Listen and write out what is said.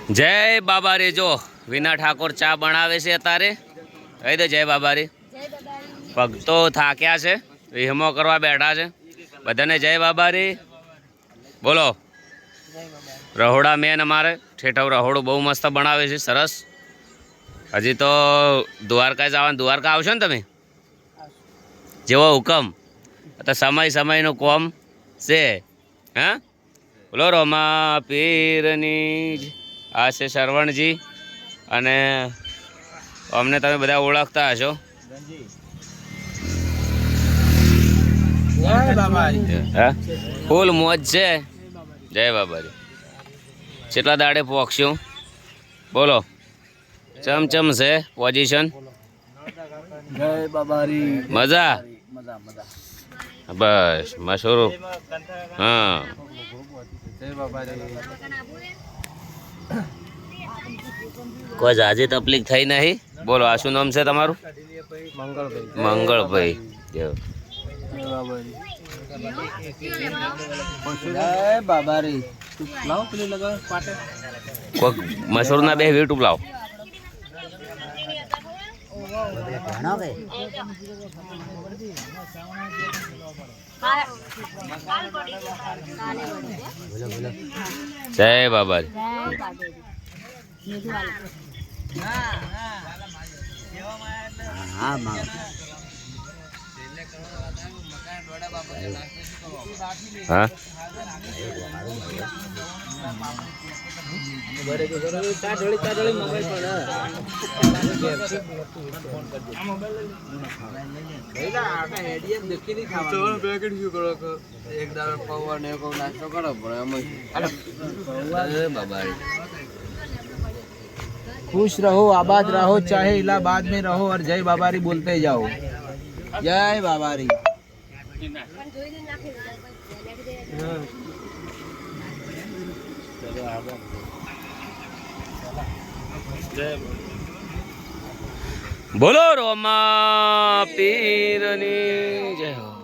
જય બાબા રે જો વિના ઠાકોર ચા બનાવે છે અત્યારે કહી દે જય બાબા રે ભક્તો થાક્યા છે વિહમો કરવા બેઠા છે બધાને જય બાબા રે બોલો રહોડા મેન અમારે ઠેઠવ રહોડું બહુ મસ્ત બનાવે છે સરસ હજી તો દ્વારકા જવાનું દ્વારકા આવશો ને તમે જેવો હુકમ તો સમયનું કોમ છે હા બોલો રોમા પીરની આ છે શરવણજી અને અમને તમે બધા ઓળખતા હશો ફૂલ મોજ છે જય બાબાજી કેટલા દાડે પોક્ષું બોલો ચમચમ છે પોઝિશન જય બાબારી મજા બસ મશરૂ હા જય બાબારી કોઈ જાજી તકલીફ થઈ નહીં બોલો આ શું નામ છે તમારું મંગળભાઈ જય બાબારી લાવ પેલી લગાવ પાટે કોઈક મશરૂના બે યુટ્યુબ લાવો જય બાબાજી હા खुश रहो आबाद रहो चाहे इलाहाबाद में रहो और जय बाबारी बोलते जाओ जय बाबारी બોલો રોમા પીરની જય હો